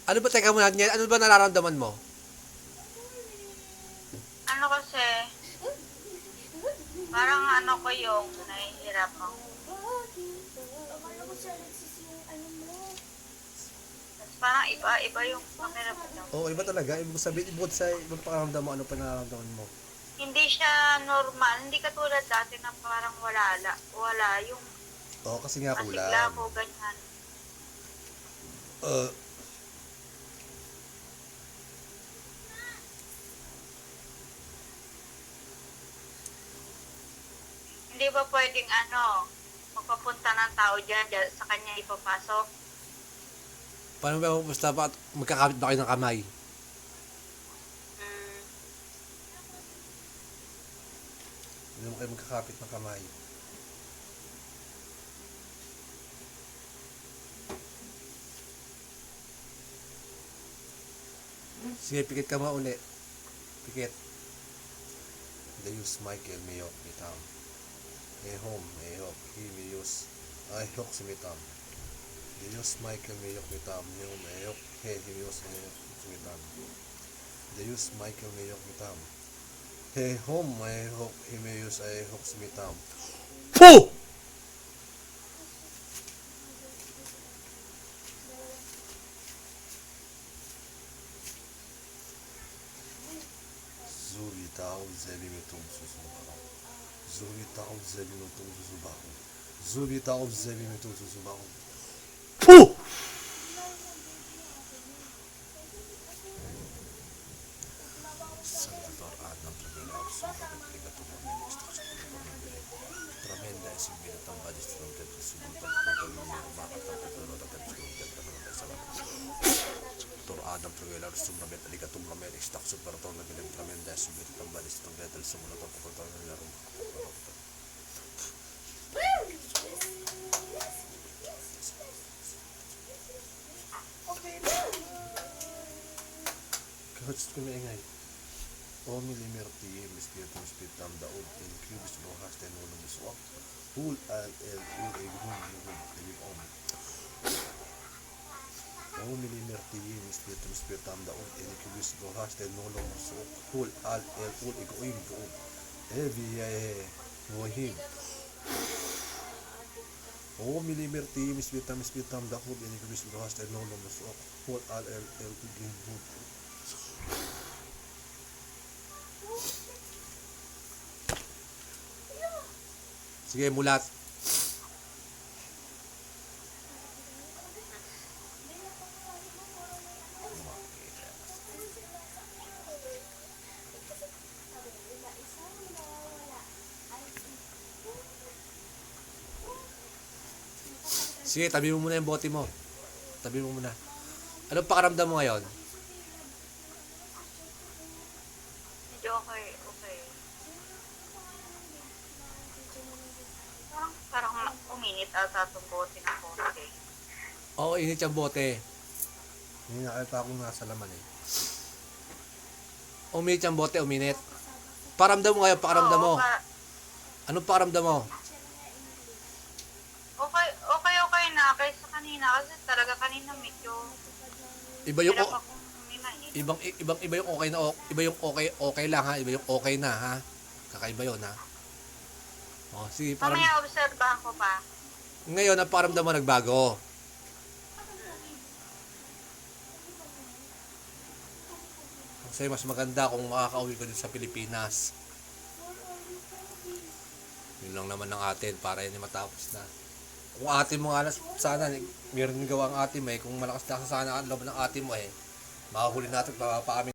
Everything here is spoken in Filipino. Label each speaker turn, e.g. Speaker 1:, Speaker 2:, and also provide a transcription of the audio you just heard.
Speaker 1: Ano ba, teka muna, ano ba nararamdaman mo?
Speaker 2: Ano kasi, parang ano ko yung nahihirapan ko. Tapos parang iba yung pakiramdam.
Speaker 1: Oo, iba talaga. Ibig sabihin, ibig sa ibang pakaramdam mo, ano pa nararamdaman mo?
Speaker 2: Hindi siya normal, hindi katulad dati na parang wala yung
Speaker 1: Oo, kasi nga
Speaker 2: masigla
Speaker 1: kulang.
Speaker 2: ko, ganyan.
Speaker 1: Uh,
Speaker 2: Hindi ba pwedeng magpapunta ng tao dyan sa kanya ipapasok?
Speaker 1: paano ba, basta ba, magkakapit ba kayo ng kamay?
Speaker 2: Hmm,
Speaker 1: Hindi mo kayo magkakapit ng kamay. Sige, pikit ka mga uli. Pikit. Deus Michael Miyok Mitam. Ehom, Miyok, Himiyos, Ayok Simitam. Deus Michael Miyok Mitam. Ehom, Miyok, Himiyos, Ayok Simitam. Deus Michael Miyok Mitam. Ehom, Ayok, Himiyos, Ayok Simitam. Puh! Zubitao Zebimetum Susubaho. Zubitao Zebimetum Susubaho. Zubitao Zebimetum Susubaho. Puh! Salvador Adam Tremenda Subaho. Tremenda es un bien tan badis from the Subaho. Adam Tremenda Subaho. Aligatum Ramen Istak Superator na bilang Tremenda es un bien tan badis from the Subaho. Kahit ko na ingay. O milimerti, mispitam daod, in cubis rohas, tenulong suwak. Hul al el ul egun ibig om. O milimerti, mispitam daod, in cubis rohas, tenulong suwak. Hul al el ul egoim buom. Evi wohim. O milimerti, mispitam daod, in cubis rohas, tenulong suwak. Hul al el egoim buom. Sige, mulat. Sige, tabi mo muna yung bote mo. Tabi mo muna. Anong pakaramdam mo ngayon?
Speaker 2: medyo okay. Parang uminit ata itong bote ng konti.
Speaker 1: Oo, init yung bote. Hindi nakita akong nasa laman eh. Uminit yung bote, uminit. Paramdam mo ngayon, pakaramdam mo. Anong pakaramdam mo?
Speaker 2: Okay na kaysa kanina kasi talaga kanina medyo
Speaker 1: Iba yung
Speaker 2: hirap akong huminga.
Speaker 1: iba yung okay na iba yung okay lang ha, iba yung okay na ha. Kakaiba 'yon ha. Oh, sige,
Speaker 2: Mamaya obserbahan ko pa.
Speaker 1: ngayon ang paramdam mo nagbago. Kasi mas maganda kung makakauwi ka dito sa Pilipinas. Yun lang naman ng atin para yun matapos na. Kung ate mo nga sana, meron gawa ang ate mo eh. Kung malakas na sana ang loob ng ate mo eh, makahuli natin, papaamin.